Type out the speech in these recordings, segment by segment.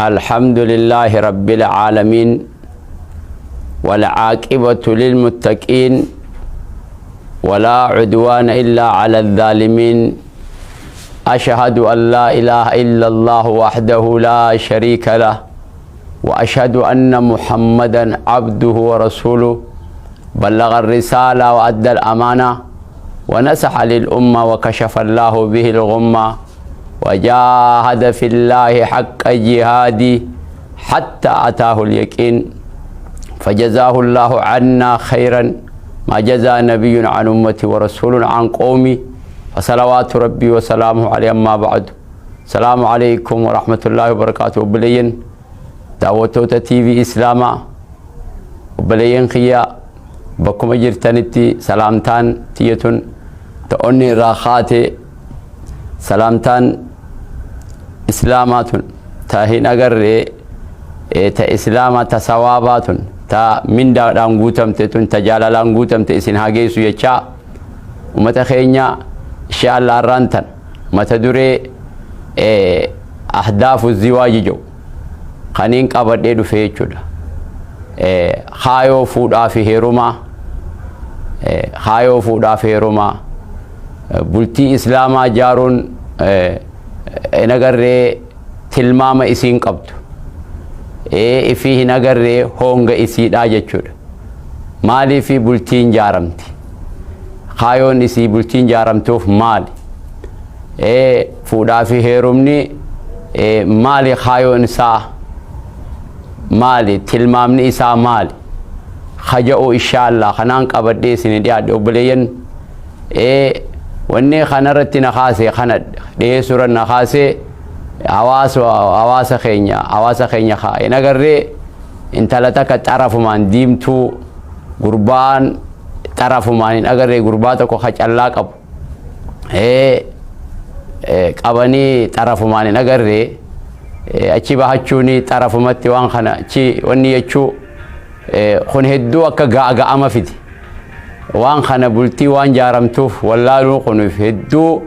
الحمد لله رب العالمين والعاقبة للمتقين ولا عدوان إلا على الظالمين أشهد أن لا إله إلا الله وحده لا شريك له وأشهد أن محمدا عبده ورسوله بلغ الرسالة وأدى الأمانة ونصح للأمة وكشف الله به الغمة وجاهد في الله حق جهاده حتى أتاه اليقين فجزاه الله عنا خيرا ما جزى نبي عن أمتي ورسول عن قومي فصلوات ربي وسلامه عليه. أما بعد، السلام عليكم ورحمة الله وبركاته. وبلين دعوتوتا تي في إسلاما وبلين خيا بكم جرتنتي سلامتان تيتون تأني راخاتي سلامتان إسلامات تاهين أجر تا إسلامة تسوابات تا من دانغوتم تتون تجال لانغوتم تإسن هاجيسو يشاء ومتخينيا إن شاء الله رانتن متدري أهداف الزواج جو خنين قبض يدو فيتشودا خايو فودا في هيروما خايو فودا في هيروما بلتي إسلاما جارون نجر تلمام إسين قبض فيه نجر هونغ إسيد آجتشود مالي في بلتين جارمتي خايون إسي بلتين جارمتوف مالي فودا في هيرومني مالي خايون سا مالي تلمامني إسا مالي خجأو إن شاء الله خنان قبضي سندي عدو بلين واني خنرت نخاسي خند دي سورة نخاسي عواس خينيا خاي نغري انت لتك تعرف من ديمتو قربان تعرف من نغري قرباتك خج الله قب قبني تعرف من نغري اچي بحچوني تعرف متي وان خنا اچي وني يچو خن هدو اكا غاغا اما فيدي وان خنا بلتي وان جارمتوف والله خن هدو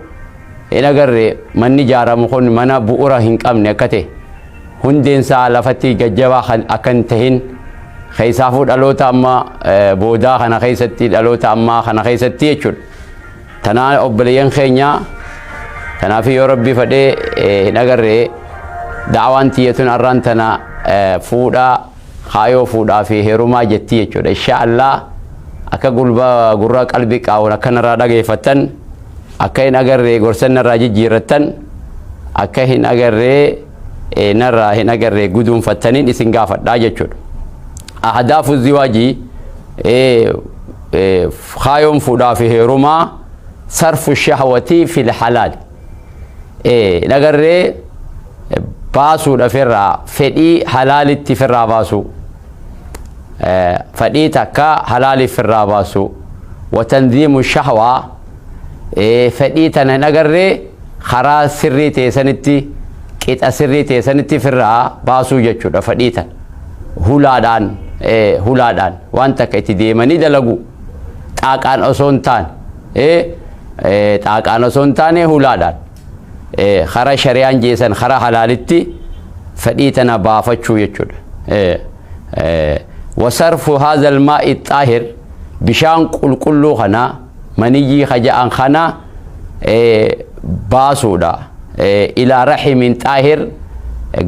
نغر من جارم خن منا بؤرا هنقم نكته هندين سا لفتي ججبا اكنتهن خيسافو دلوتا اما بودا خنا خيستي دلوتا اما خنا خيستي يچول تنا اوبلين خينيا تنا في ربي فدي نغر دعوان تيتون أرانتنا فودا خايو فودا في هيروما جتي يچود إن شاء الله أكا قلبا قرى قلبك أو نكن رادا جيفتن أكا نغر غرسن راجي جيرتن أكا نغر نرى نغر قدوم فتنين إسنغافت دا جتود أهداف الزواج خايو فودا في هيروما صرف الشهوة في الحلال نغر باسو دفرا فدي حلال تفرا باسو فدي تكا حلال فرا باسو وتنظيم الشهوة فدي تنغر خرا سري تسنتي كيت سري تسنتي فرا باسو يچود فدي تن هولادان وانت كيت ديمني دلغو طاقان اسونتان طاقان اسونتان هولادان خرا شريان جيسن خرا حلالتي فديتنا بافتشو يچود وصرف هذا الماء الطاهر بشان قلقلو خنا منيجي خجان خنا باسودا الى رحم طاهر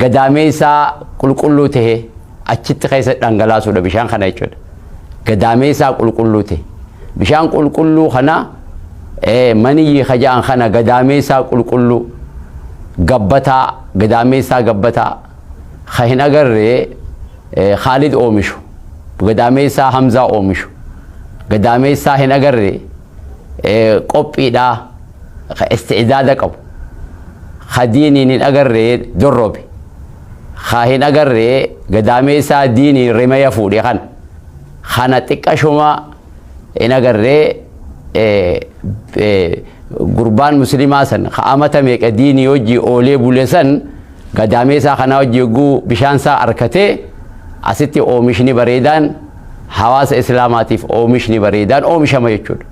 قداميسا قلقلو ته اچت خيس دنگلاسودا بشان خنا يچود قداميسا قلقلو ته بشان قلقلو خنا منيجي خجان خنا قداميسا قلقلو قبتا قداميسا قبتا خهن اگر خالد اومشو قداميسا حمزة اومشو قداميسا هن اگر قبئي دا استعداد قب خديني نين اگر دروبي خهن اگر قداميسا ديني رمي فودي خان خانا تكشوما ان اگر قربان مسلمة سن خامتا ميك ديني يوجي أولي بولسن قداميسا خنا وجي يقو بشانسا أركته أستي أومشني بريدان حواس إسلاماتيف أومشني بريدان أومشا ما يجود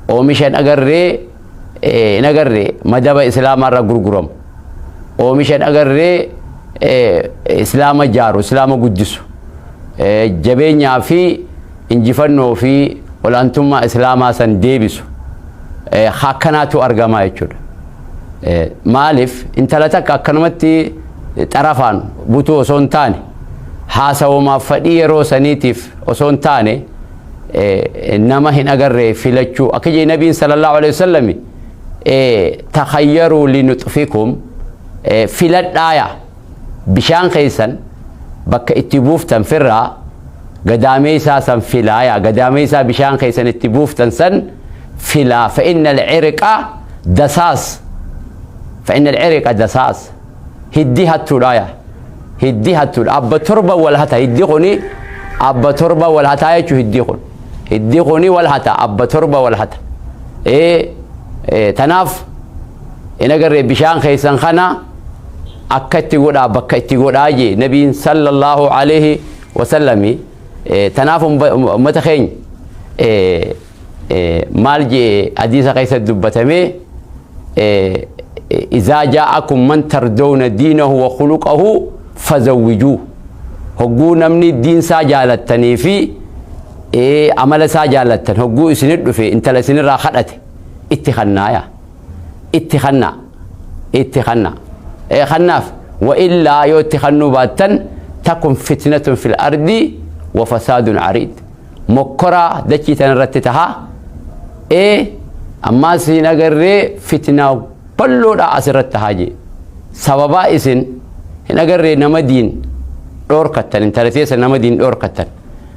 أومشان أقرر مدبا إسلام مرة قرقرم أومشان أقرر إسلام جارو إسلام قدسو جبينيا في إنجفنو في ولأنتم إسلاما سن ديبسو خاكناتو أرقما يجود مالف انت لتك أكنمتي طرفان بوتو سونتاني حاسا وما فديرو سنيتيف وسونتاني نما هن أقر فيلتشو أكجي نبي صلى الله عليه وسلم تخيروا لنطفكم فيلت آية بشان خيسن بك اتبوف تنفرها قدامي ساسا فيلايا قدامي سا بشان خيسن اتبوف تنسن فيلا فإن العرق دساس فإن العرق دساس هديها الترايا هديها التر أبا تربة والهتا هديقني أبا تربة والهتا يجو هديقن هديقني والهتا أبا تربة والهتا تناف إن أقرر بشان خيسان خنا أكتي قد أبكتي قد آجي نبي صلى الله عليه وسلم تناف متخين مالجي حديث قيس الدبتمي إذا جاءكم من تردون دينه وخلقه فزوجوه هقو نمني الدين ساجالتني في عمل ساجالتن هقو سند في انت لسن راخدت اتخنايا اتخنا خناف وإلا يتخنوا باتن تكن فتنة في الأرض وفساد عريض مكرا دكي تنرتتها أما سينغري فتنة بلو دا أسرت هاجي سببا إسن هنغري نما دين دور كتن انترسيس نما دين دور كتن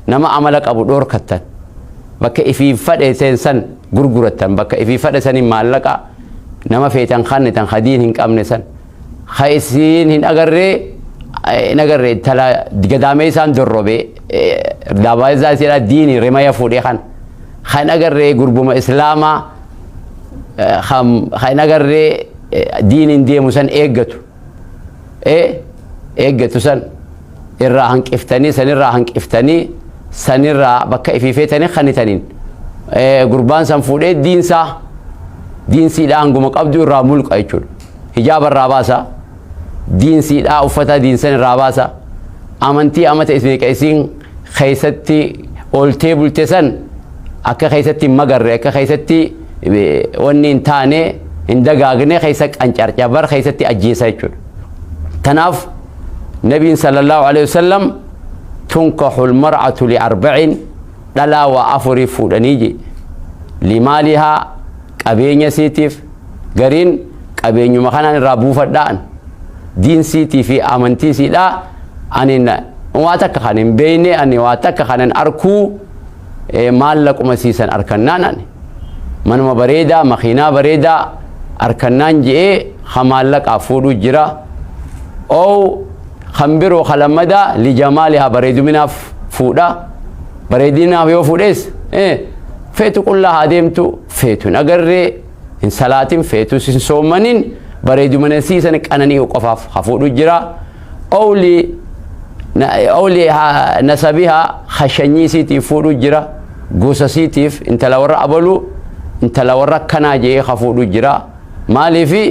نما عملك أبو دور كتن بك إفي فد سن غرغرتن بك إفي فد سن مالك نما فيتن خان تن خدين هنك أمن سن خيسين هنغري نغري تلا قدامي سان دربي دابايزا سيرا ديني رما يفودي خان أغري غربما إسلاما خاين أقرر دين دي مسن إيجتو سن الراهن كفتني سن الراهن كفتني سن الرا بكا في فتني خنتنين قربان سنفودي دين سيدا عنكم قبضوا الرامول قايتشون حجاب الراباسا دين سيدا أوفتا دين سن الراباسا أمنتي أمت اسمي كيسين خيستي أولتي بلتسن أكا خيستي مقر أكا خيستي واني انتاني اندقاقني خيسك انجار جابر خيستي اجيسا يجون تناف نبي صلى الله عليه وسلم تنكح المرأة لأربع لا وأفري فودانيجي لمالها قبين سيتيف قرين قبين مخانا رابو فدان دين سيتي في آمنتي سيدا أنين واتك خانين بيني أني واتك خانين أركو مال لكم سيسا أركنان منما بريدا مخينا بريدا أركنان جئ خمالك أفودو جرا أو خمبرو خلمدا لجمالها بريدو منا فودا بريدنا فيو فوديس فيتو كلها ديمتو فيتو نقرر إن صلاتين فيتو سن صومنين بريدو من سيسنك أنني وقفاف خفودو جرا أو لي نسبها خشني سيتي فودو جرا غوسا سيتيف انت لو رأبلو انت لو ركنا جي خفودو جرا مالي في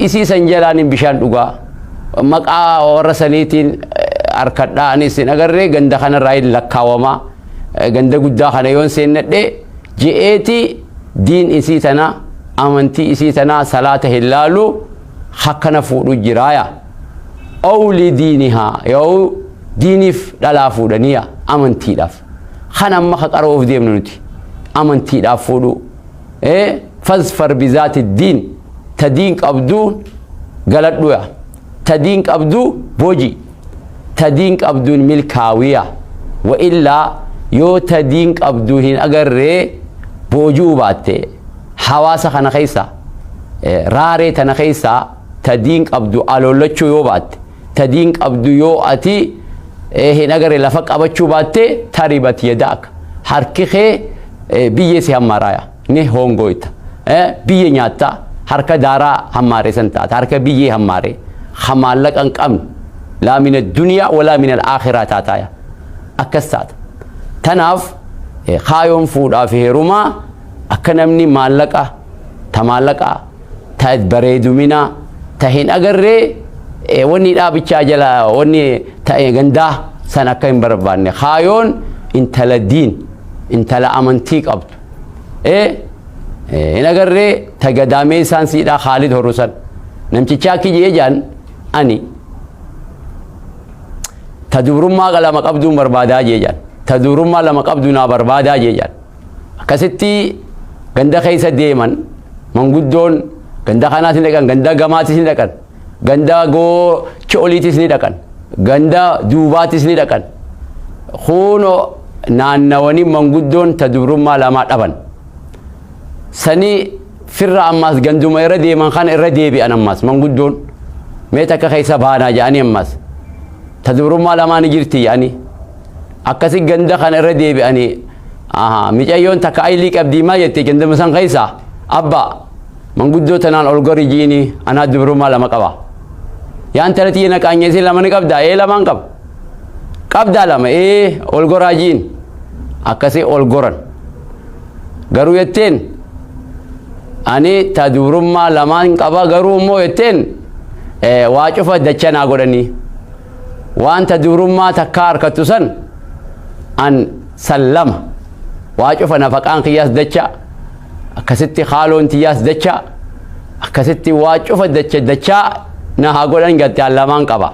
إسي سنجلان بشان دوغا مقا ورسانيتين أركداني سن أقرر غندا خان راي لكاوما غندا قدا خان يون سن دي جئتي دين إسي تنا أمنتي إسي تنا صلاة هلالو حقنا فودو جرايا أو لدينها يو دينيف دلا فودانيا أمنتي داف خان أما خقروف ديم نوتي أمنتي داف فودو فاظفر بذات الدين تدينك أبدون غلط دويا تدينك أبدو بوجي تدينك أبدون ملكاوية وإلا يو تدينك أبدو هن أقر بوجو باتي حواسا خنا خيسا راري تنا خيسا تدينك أبدو ألولتشو يو بات تدينك أبدو يو أتي هن أقر لفق أبتشو باتي تاريبت يداك حركي بيسي هم مرايا نه هونغويتا بيه نياتا حركة دارا هماري سنتات حركة بيه هماري خمالك أنك أمن لا من الدنيا ولا من الآخرة تاتايا أكستات تناف خايون فودا في روما أكنمني مالكا تمالكا تاد بريدو منا تهين أقرر wanni dhaabichaa jala wanni ta'e gandaa san akka hin barbaanne kaayoon intala diin intala amantii qabdu hin agarree tagadaamee isaan siidhaa Khaalid Horusan namtichaa kijee jaan ani tadurummaa lama qabduun barbaadaa jeejaan tadurummaa lama qabdu naa barbaadaa jeejaan akkasitti ganda keessa deeman manguddoon ganda kanaatis ni dhaqan ganda gamaatis ni dhaqan ganda goo chooliitis ni dhaqan ganda duubaatis ni dhaqan kuno naannawanii manguddoon tadurummaa lama dhaban sani firra ammas ganduma irra deeman kan irra deebi'an ammas manguddoon mee takka keessa baanaa jedhanii ammas tadurummaa lama ni jirti yani akkasi ganda kan irra deebi'anii micayyoon takka aylii qabdii maa jette ganduma san keessa abba manguddoo tanaan ol gori jiini anaa tadurummaa lama qaba yaan talatii naqaanyeesii lama ni qabda lamaan qaba qabdaa lama ol goraa jiin akkasi ol goran garuu jetteen ani tadurummaa lamaan qaba garuu immoo jetteen waa cufa dacha naa godhanii waan tadurummaa takka harkattu san an sallama waa cufa nafaqaan kiyyaas dacha akkasitti haaloon tiyyaas dacha akkasitti waa cufa dacha na haa godhan gattaan lamaan qaba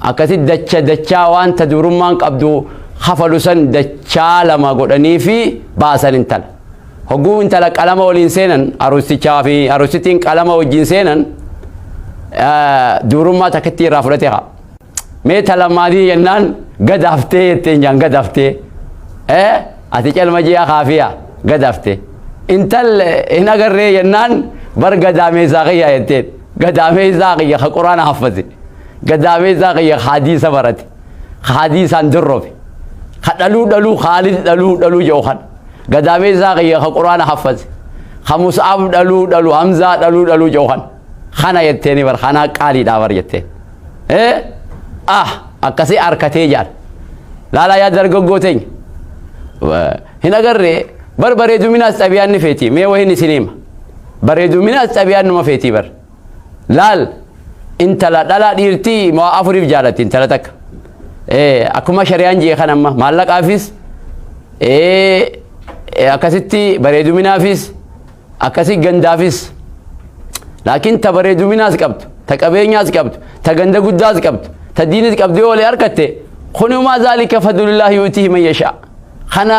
akkasitti dacha waan tadurummaan qabdu hafalu san dachaa lama godhanii fi baasan intala hogguu intala qalama waliin seenan arustichaa fi arusittiin qalama wajjin seenan durummaa takkitti irraa fudhate haa mee talamaadii jennaan gadaaftee jetteen jaan gadaaftee ati calma ji'a kaafiya gadaaftee intal hin agarree jennaan bar gadaameessaa qiyyaa jetteen gadaameessaa qiyya ka quraana haffate gadaameessaa qiyya hadiisa barate hadiisaan dirrobe ka dhaluu Khaalid dhaluu jedhu kan gadaameessaa qiyya ka quraana haffate ka Mus'ab dhaluu Hamzaa dhaluu jedhu kan kana jetteeni bar kana qaaliidhaa bar jetteen akkasii arkatee jaan laalaa yaa dargaggooteen hin agarree bar bareeduminaas xabiyaan ni feeti mee wahin isinima bareeduminaas xabiyaan numa feeti bar laal intala dhalaa dhiirtii moo afuriif jaalatti intala takka akkuma shari'aan jee kan amma maallaqaafis akkasitti bareeduminaafis akkasi gandaafis laakiin ta bareeduminaas qabdu ta qabeenyaas qabdu ta ganda guddaas qabdu ta diinis qabdu yoo lee harkatte kunumaa zaalika fadlullaahi yu'tiihi man yashaa kana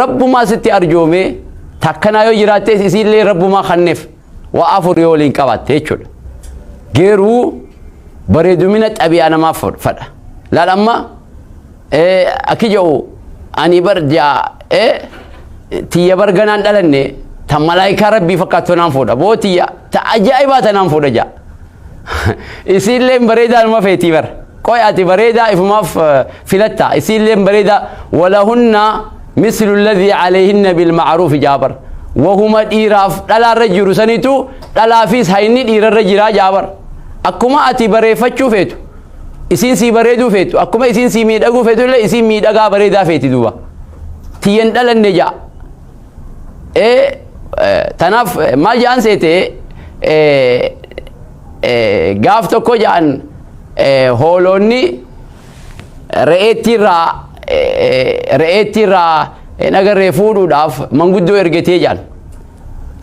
rabbumaa sitti arjoome takkanaa yoo jiraattes isiillee rabbumaa kanneef waa afur yoo waliin qabatte jechuudha geeruu bareedumina xabi'aa namaaf fadha laal amma akki jedhu ani barjaa tiyya barganaan dhalanne ta malaayikaa rabbii fakkaattu naan fuudha boo tiyya ta ajaa'ibaa tanaan fuudha jaa isiilleen bareedaa numa feetii bara qoy ati bareedaa ifumaaf filatta isiilleen bareedaa walahunna mislu alladhii calayhinna bilmacruufi jaabar wahuma dhiiraaf dhalaarra jiru sanitu dhalaafis hayni dhiirarra jiraa jaabar akkuma ati bareeffachuu feetu isiin sii bareeduu feetu akkuma isiin sii miidhaguu feetu illee isiin miidhagaa bareedaa feeti duuba tiyyan dhalanne jaa tanaaf maal jaan seete gaaf tokko jaan hoolonni re'eettiirraa nagarree fuudhuudhaaf manguddoo ergetee jaan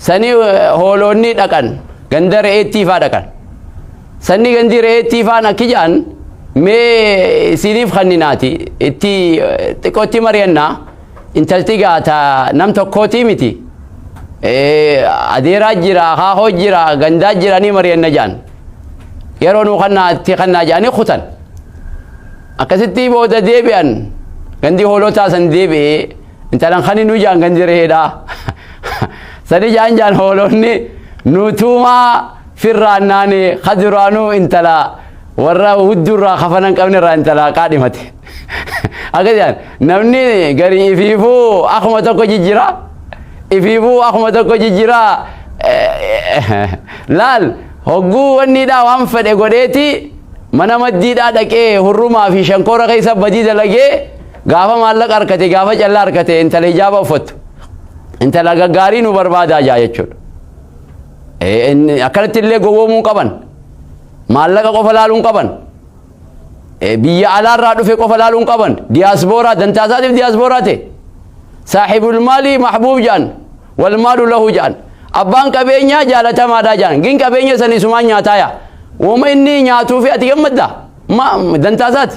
sani hoolonni dhaqan ganda re'eettiifaa dhaqan sanni gandi re'eettiifaan akki jaan mee isiniif kanninaati itti xiqqootti mari'annaa intalti gaata nam tokkootii miti adeeraa jira haahoo jira gandaa jira ni mari'anna jaan yeroo nu kannaa jaanii kutan akkasitti booda deebi'an gandi hoolotaa san deebi'ee intalan kani nu jaan gandi re'eedhaa sani jaan hoolonni nutuumaa firraannaani kaduraanuu intala warra huddurraa kafanan qabnerraa intala qaadhimate akkasiyaan namni gari ifiifuu akkuma tokko jijjira laal hogguu wanniidhaa waan fedhe godheeti mana maddiidhaa dhaqee hurrumaa fi shankoora keessa badii dalagee gaafa maallaqa harkate gaafa callaa harkate intala hijaaba uffattu intala gaggaarii nu barbaadaa jaa jechuudha akkanatti illee gowwoomuu qaban maallaqa qofa laaluun qaban biyya alaarraa dhufe qofa laaluun qaban diyaasbooraa dantaasaatiif diyaasbooraa ta'e saahibul maalii mahbuub jedhan wal maalu lahu jedhan abbaan qabeenyaa jaalatamaadha jedhan gin qabeenya san isumaan nyaataaya wama inni nyaatuu fi ati gammadda dantaasaati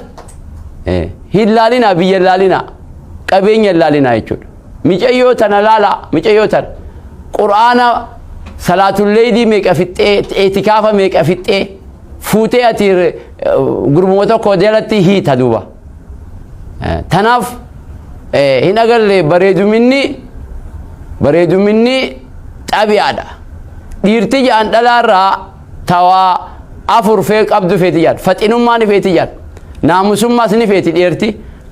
hin laalinaa biyya laalinaa qabeenya laalinaa jechuudha micayyoo tana laala micayyoo tana qur'aana salaatul leydii meeqa fixxee eetikaafa meeqa fixxee fuutee ati gurmuma tokko jalatti hiita duuba tanaaf hin agarre bareeduminni xabi'aadha dhiirti jedhan dhalaarraa tawaa afur fee qabdu feeti jedhan faxinummaa ni feeti jedhan naamusummaas ni feeti dhiirti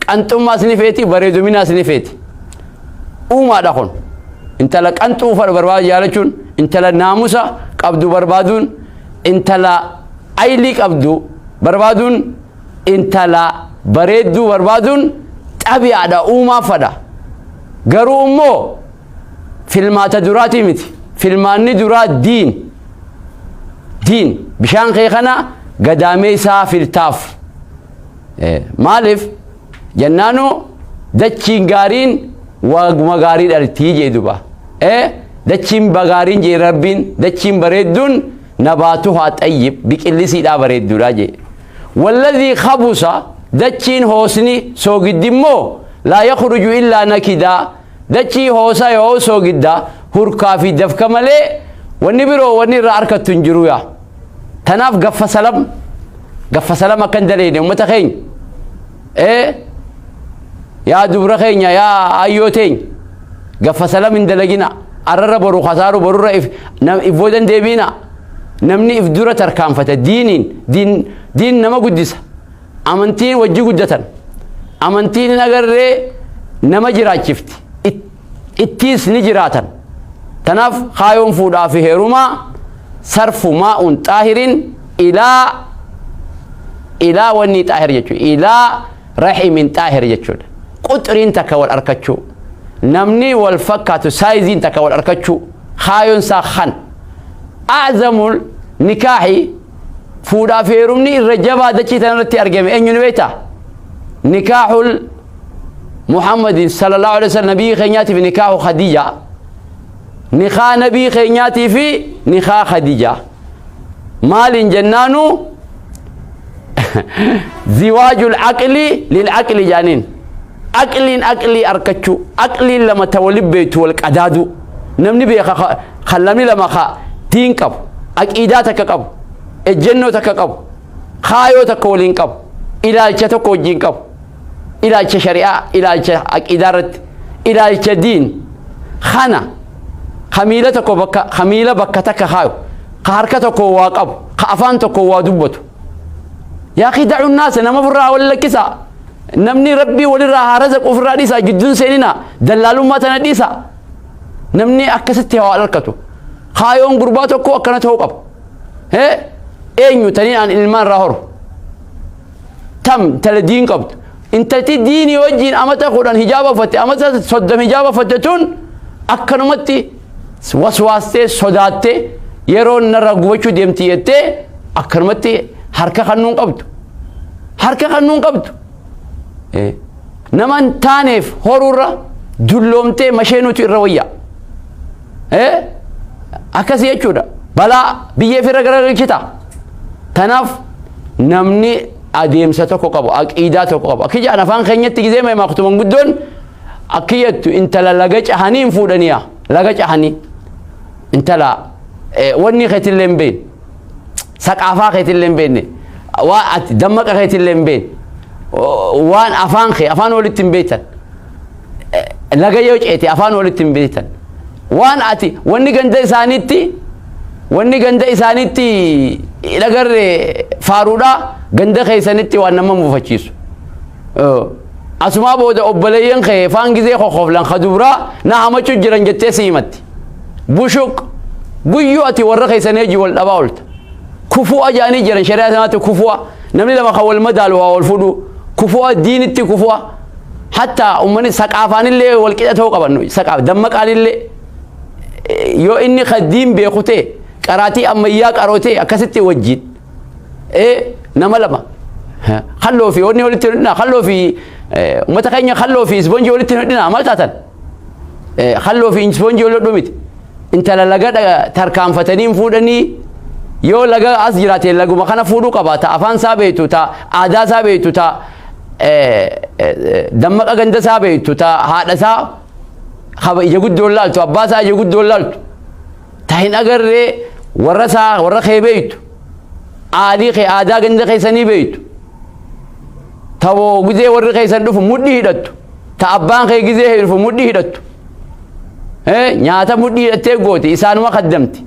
qanxummaas ni feeti bareeduminaas ni feeti uumaadha kun intala qanxuu fadha barbaadu jaalachuun intala naamusa qabdu barbaaduun intala aylii qabdu barbaaduun intala bareedduu barbaaduun xabi'aadha uumaa fadha garuu immoo filmaata duraatii miti filmaanni duraa diin bishaan kee kana gadaamee isaa filtaaf maaliif jennaanu dachiin gaariin waguma gaarii dhaltii jee duba dachiin bagaariin jee rabbiin dachiin bareedduun nabaatuhaa xayyib biqillisiidhaa bareedduudha jee walladhii khabusa dachiin hoosni soogiddiimmoo laa yakhruju illaa nakidaa dachii hoosa yoo soogidda hurkaa fi dafka malee wanni biroo wanni irraa harkattu hin jiru yaa tanaaf gaffa salam akkan daleene ummata keenya yaa dubra keenya yaa ayyoo teenya gaffa salam hin dalagina arrarra boru khasaaru borurra if boodan deebiina namni if dura tarkaanfata diin nama guddisa amantiin wajji guddatan amantiin agarree nama jiraachifti ittiis ni jiraatan tanaaf kaayoon fuudhaa fi heerumaa sarfu maa'un xaahirin ilaa wanni xaahir jechuudha ilaa rahimin xaahir jechuudha quxriin takka wal arkachuu namni wal fakkaatu saayiziin takka wal arkachuu kaayoon isaa kan a'zamul nikaahi fuudhaa fi heerumni irra jabaa dachii tanarratti argame eenyu ni beektaa nikaahul محمد صلى الله عليه وسلم نبي خينياتي في نكاح خديجة نكاح نبي خينياتي في نكاح خديجة مال جنانو زواج العقل للعقل جانين عقلي أركتشو عقلي لما تولي بيت والقدادو نمني بي خلمني لما دين كب أكيداتك كب الجنة كب خايو تكولين كب إلى تكو جين كب إلى الشريعة إلى إدارة إلى الدين خنا خميلتك خميلة بكتك خايو خاركتك واقب خافانتك ودبت يا أخي دعوا الناس نما فرا ولا كسا نمني ربي ولرا رزق وفرا ديسا جدون سيننا دلالو ما تنديسا نمني أكستي على الكتو خايون غرباتك وكنت هوقب أينو تنين عن الإلمان راهور تم تلدين قبض انت تديني وجين امتا قران حجابه فتي امتا صدم حجابه فتتون اكنمتي وسواسته صداتي يرون نرغوچو ديمتيته اكرمتي حركه خنون قبط نمان تانف هورورا دلومتي مشينوتي الرويا اكاسي يچودا بلا بيه في رغرغچتا تناف نمني adeemsa tokko qabu aqiidaa tokko qabu akki jaan afaan keenyatti gizee mee maqtuman guddoon akkiyattu intala laga cahanii fuudhaniya laga cahanii intala wanni keetilleen been saqaafaa keetilleen beenne waa ati dammaqa keetilleen been waan afaan walitti hin beektan laga yoo ceete afaan walitti hin beektan waan ati wanni ganda isaaniitti lagarre faaruudha ganda keeysanitti waan nama mufachiisu asuma booda obboleeyyan kee faan gizee kokoflan khadubraa na hamachu jiran jettee siimatti bushuq guyyu ati warra keeysanii ji wal dhabaa olta kufuu ajaanii jiran shari'a sanaatti kufuu namni lama kan wal madaalu waa wal fuudhu kufuu diinitti kufuu hatta ummani saqaafaanillee wal qixa ta'uu qaban saqaaf dammaqaanillee yoo inni khaddiin beekutee qaraatii ammayyaa qarootee akkasitti wajjin nama lama khalloo fi wanni walitti hidhina khalloo fi ummata keenya khalloo fi ispoonjii walitti hidhina maal taatan khalloo fi ispoonjii walitti hidhumiti intala laga tarkaanfatanii fuudhanii yoo laga as jiraate laguma kana fuudhuu qaba ta afaan isaa beektu ta aadaa isaa beektu ta dammaqa ganda isaa beektu ta haadha isaa khaba ija guddoon laaltu abbaa isaa ija guddoon laaltu ta hin agarree warra isaa warra kee beektu aadii kee aadaa ganda keessanii beektu tawoo gizee warri keessan dhufu mudhii hidhattu ta abbaan kee gizee dhufu mudhii hidhattu nyaata mudhii hidhattee gooti isaanuma kaddamti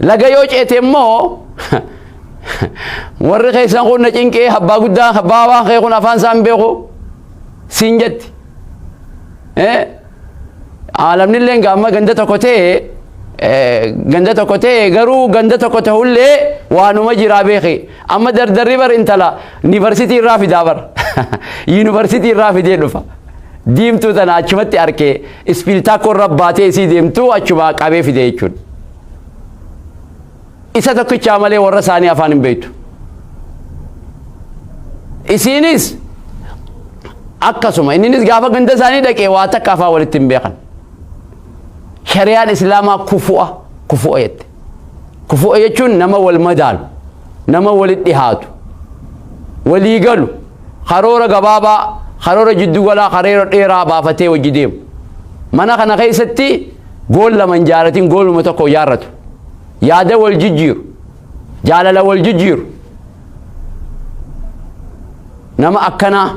laga yoo ceete immoo warri keessan kun na cinqee abbaa guddaa abbaa waan kee kun afaan isaan beeku siin jetti aalamnillee gaamma ganda tokko ta'e garuu ganda tokko ta'ullee waanuma jiraa beeke amma dardarri bar intala yuunivarsiitii irraa fidaa bar yuunivarsiitii irraa fidee dhufa diimtuu tana achumatti arkee ispiiltaa korra baatee isii deemtuu achuma qabee fidee jechuudha isa tokkichaa malee warra isaanii afaan hin beektu isiinis akkasuma inninis gaafa ganda isaanii dhaqee waa takka afaan walitti hin beekan shari'aan islaamaa kufu'a jette kufu'a jechuun nama wal madaalu nama walitti dhihaatu walii galu karoora gabaabaa karoora jiddu galaa karoora dheeraa baafatee wajji deemu mana kana keessatti gool lama hin jaaratin gooluma tokko jaarratu yaada wal jijjiiru jaalala wal jijjiiru nama akkanaa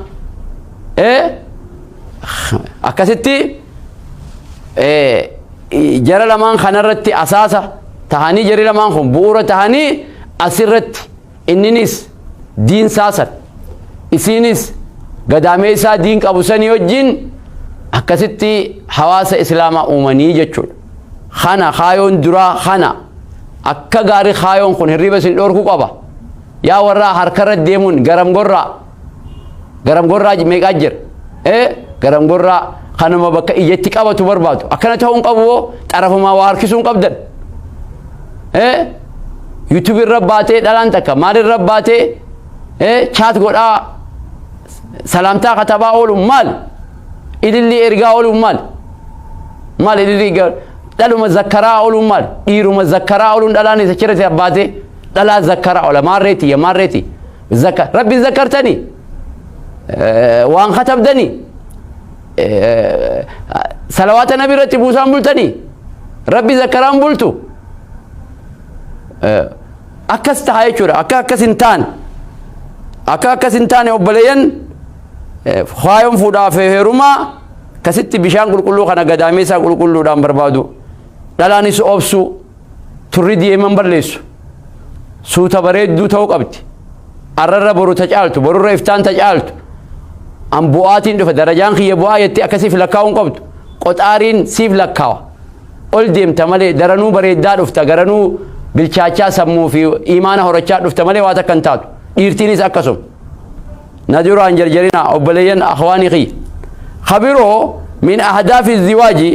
akkasitti jara lamaan kanarratti asaasa tahanii jari lamaan kun bu'uura tahanii asirratti inninis diin saasan isiinis gadaamee isaa diin qabu sanii wajjin akkasitti hawaasa islaamaa uumanii jechuudha kana kaayoon duraa kana akka gaarii kaayoon kun hirriba isin dhorkuu qaba yaa warraa harkarra deemuun garam gorraa meeqaa jira garam gorraa kanuma bakka ijatti qabatu barbaadu akkana ta'uun qabu xarafumaa waa harkisuun qabdan yuutuub irra baatee dhalaan takka maal irra baatee chaat godhaa salaamtaa katabaa oolu maal ililli ergaa oolu maal ililli dhaluma zakkaraa oolu maal dhiiruma zakkaraa ooluun dhalaan isa chirate baatee dhalaa zakkaraa oola maarreeti rabbi zakkartanii waan katabdanii salawaata nabi irratti buusaan bultanii rabbi zakkaraan bultu akkas ta'a jechuudha akka akkas hin taane obboleeyyan khaayoon fuudhaaf heerumaa akkasitti bishaan qulqulluu kana gadaameessaa qulqulluudhaan barbaadu dhalaanis obsu turri deeman balleessu suuta bareedduu ta'uu qabdi arrarra boru tacaaltu borurra iftaan tacaaltu an bu'aatiin dhufa darajaan kiyya bu'aa jettee akkasiif lakkaa'uun qabdu qoxaariin siif lakkaawa ol deemta malee daranuu bareeddaa dhufta garanuu bilchaachaa sammuu fi imaana horachaa dhufta malee waa takka hin taatu dhiirtiinis akkasuma naduraan jarjarina obboleeyyan akhwaanii kiyya khabiroo min ahdaafi ziwaaji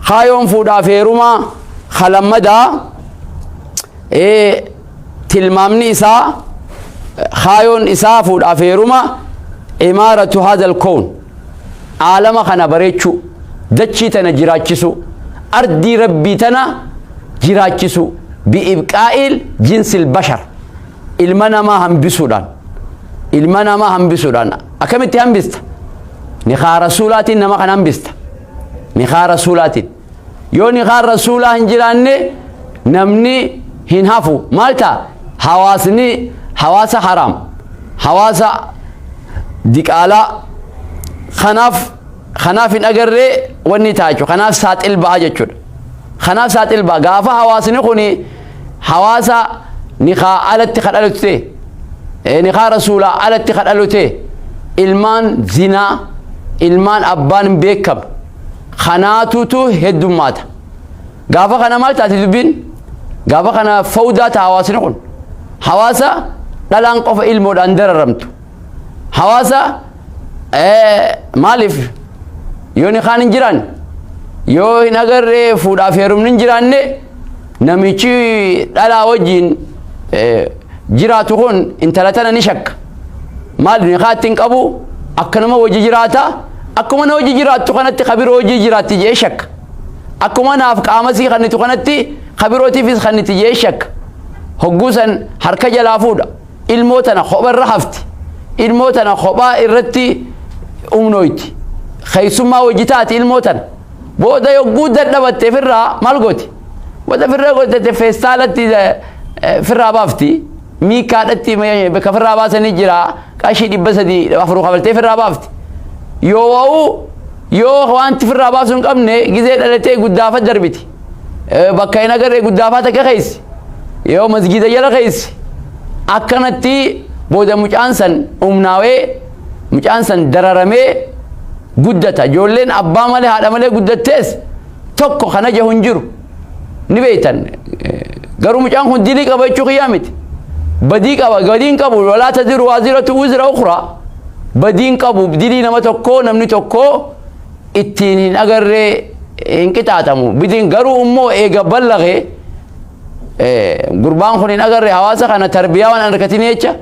kaayoon fuudhaaf heerumaa kalammadaa tilmaamni isaa kaayoon isaa fuudhaaf heerumaa imaaratu haadal koon aalama kana bareechuu dachii tana jiraachisu ardii rabbii tana jiraachisu biibqaa'il jinsil bashar ilma namaa hambisuudhaan akkamitti hambista nikaa rasuulaatiin nama kan hambista nikaa rasuulaatiin yoo nikaa rasuulaa hin jiraanne namni hin hafu maal ta'a hawaasni hawaasa haraam hawaasa diqaalaa kanaaf hin agarree wanni taa'achu kanaaf saaxil ba'a jechuudha kanaaf saaxil ba'a gaafa hawaasni kun hawaasa nikaa alatti kadhalute nikaa rasuulaa alatti kadhalute ilmaan zinaa ilmaan abbaan hin beekamne kanaatutu heddummaata gaafa kana maal taati dubbiin gaafa kana fawdaa ta'a hawaasni kun hawaasa dhalaan qofa ilmoodhaan dararamtu hawaasa maaliif yoo nikaan hin jiraanne yoo hin agarree fuudhaaf heerumni hin jiraanne namichi dhalaa wajjiin jiraatu kun intala tana ni shakka maal ni khaatin qabu akkanuma wajji jiraata akkuma na wajji jiraattu kanatti khabiroo wajji jiraatti jee shakka akkuma naaf qaamasii kannitu kanatti khabirootiifis kanniti jee shakka hogguusan harka jalaa fuudha ilmoo tana kopharra hafti ilmoo tana kophaa irratti umnoyti khaysummaa wajji taati ilmoo tana booda yogguu dadhabatte firraa maal gooti booda firraa gootate feestaalatti firraa baafti miikaadhatti bakka firraa baasanii jira qashii 300 kabaltee firraa baafti yoo wanti firraa baasuu hin qabne gizee dhalatee guddaafa darbiti bakka hin agarree guddaafa takka keeysi yoo masgida jala keeysi akkanatti booda mucaan san umnaawee mucaan san dararamee guddata ijoolleen abbaa malee haadha malee guddattees tokko kana jahu hin jiru ni beeytan garuu mucaan kun dilii qaba jechuu kiyyaa miti badii qaba gadiin qabu walaa taziru waaziratu wizra ukhraa badiin qabu dilii nama tokko namni tokko ittiin hin agarree hin qixaatamu bidiin garuu immoo eega ballaqee gurbaan kun hin agarree hawaasa kana tarbiyaa waan argatin jecha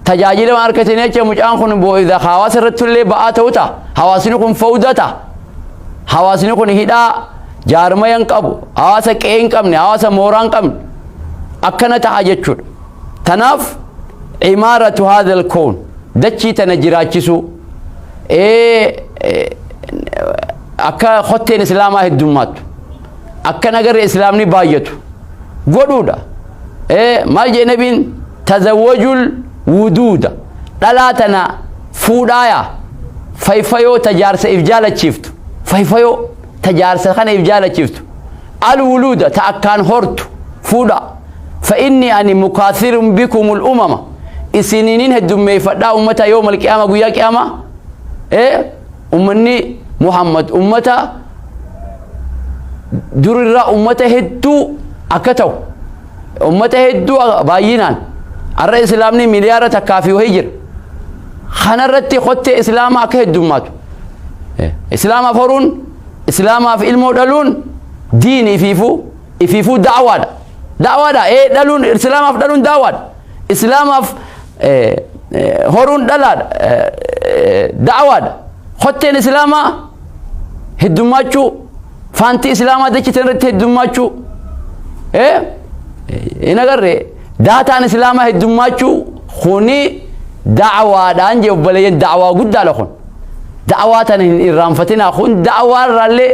tajaajila waan argatin jecha mucaan kun boo'ida hawaasa irratti illee ba'aa ta'u ta'a hawaasni kun fawdata hawaasni kun hidhaa jaarmaya hin qabu hawaasa qe'ee hin qabne hawaasa mooraa hin qabne akkana ta'a jechuudha tanaaf imaaratu haadha alkoon dachii tana jiraachisu akka hotteen islaamaa heddummaattu akka nagarre islaamni baay'atu godhuudha maal jee nabiin tazawwajul wuduuda dhalaa tana fuudhaaya fayfayoo tajaarsa if jaalachiiftu fayfayoo tajaarsa kana if jaalachiiftu alwuluuda ta akkaan hortu fuudha فإني أني مكاثر بكم الأمم إسنين هدومي فدا أمتا يوم القيامة قويا قيامة أمني محمد أمتا درر أمتا هدو أكتو أمتا هدو باينان الرئيس الإسلامي مليار تكافي وهجر خنا رتي خدت إسلام أكهدو ماتو إسلام فرون إسلام في علم دلون دين إفيفو دعوة دعوة دلون إسلام في دلون دعوة إسلام في هورون دلال دعوة خدتين إسلام هدوماتشو فانتي إسلام دكتي تنرت هدوماتشو إنا قرر داتان إسلام هدوماتشو خوني دعوة دانجي وبلين دعوة قد لخون دعوة تنين إيران فتنا خون دعوة رالي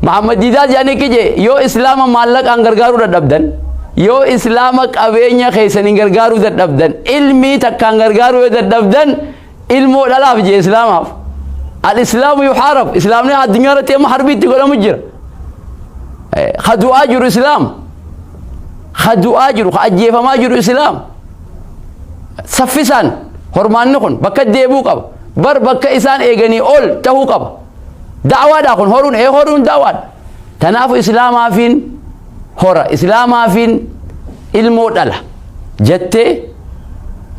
محمد ديدات يعني كي يو إسلام مالك أنغرغارو دبدن يو إسلامك أبينيا خيسن أنغرغارو دبدن علمي تك أنغرغارو دبدن علمو لا بيجي إسلام الإسلام يحارب إسلامنا الدنيا رتيم حربي تقول مجر خدوا أجر إسلام خدوا أجر خأجي فما أجر إسلام سفسان هرمان نكون بكت ديبو قب بر بك إنسان إيجاني أول تهو قب دعوة داخل هورون دعوة تناف إسلام فين هورا إسلام فين علمو دلا جت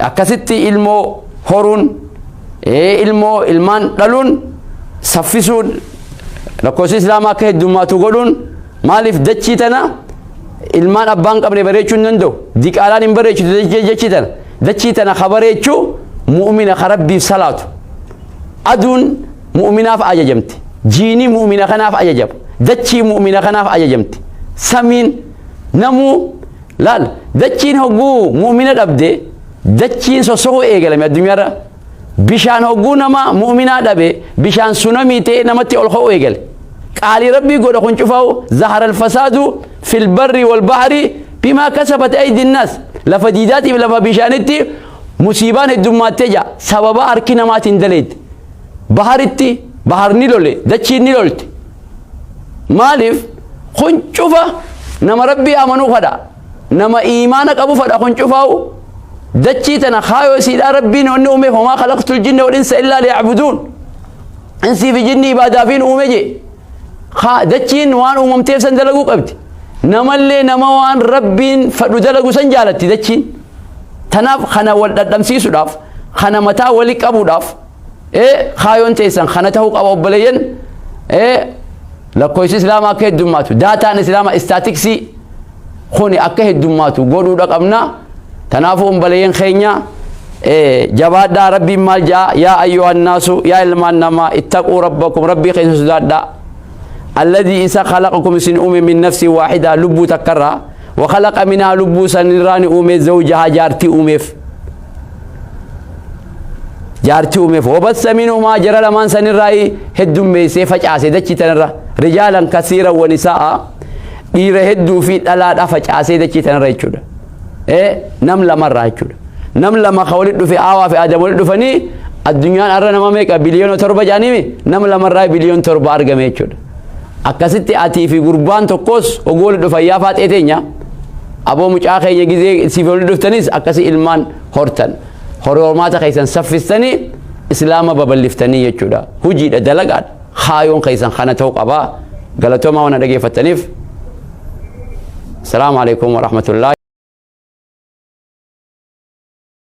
أكستي علمو هورون علمو علمان دلون سفسون لكوس إسلام كهدوما تقولون مالف دتشيتنا علمان أبانك أبني بريشون نندو ديك آلان بريشو دتشيتنا دتشيتنا خبريشو مؤمن خربي صلاة أدون مؤمنة في أججمت جيني مؤمنة خناف أججب دتشي مؤمنة خناف أججمت سمين نمو لال دتشين هجو مؤمنة أبدي دتشين سوسو إيجالم الدنيا را بيشان هجو نما مؤمنة أبدي بيشان سونامي تي نمتي ألخو إيجال قال ربي قول أخون شوفوا ظهر الفساد في البر والبحر بما كسبت أيدي الناس لفديداتي لما بيشانتي مصيبان الدمات تجا سببا أركنا ما تندلت بحرتي بحر نيلولي دتشي نيلولت مالف خون شوفا نما ربي آمنو فدا نما إيمانك أبو فدا خون شوفاو دتشي تنا خايو سيدا ربي نوني أمي فما خلقت الجن والإنس إلا ليعبدون انسي في جني بادافين أمي دتشين وان أممتيف سندلقو قبتي نما اللي نما وان ربين فدو دلقو سنجالتي دتشين تناف خنا والدمسيسو داف خنا متا ولك أبو داف خايون تيسان خنا تهوك أبو بلين لكويس إسلام أكيد دماتو داتا إسلام استاتيكسي خوني أكه الدماتو قولوا لك أبنا تنافوا بلين خينيا جباد دا ربي مال جاء يا أيها الناس يا المانما اتقوا ربكم ربي خيس سدادا الذي إسا خلقكم سن من نفس واحدة لبو تكرى وخلق منها لبو سنران زوجها جارتي جارتي وبث منهما جرى لمن سنراي هدوم ميسي فجأسي دچي تنرى رجالا كثيرا ونساء دير هدو في الألاد فجأسي دچي تنرى يجودا نملا مرة يجودا نملا ما خولد في آوا في آدم ولد فني الدنيا أرى نما ميكا بليون تربة جانيمي نملا مرة بليون تربة أرقم يجودا أكاسيتي آتي في قربان تقوس وقول دفايافات إتينيا أبو مجاخي يجزي سيفون دفتنيس أكاسي إلمان هورتن هورماتا كيسان سفستني إسلام ببلفتني يجودا هجي دلقات خايون كيسان خانة توق أبا قالتو ما وانا دقي فتنيف السلام عليكم ورحمة الله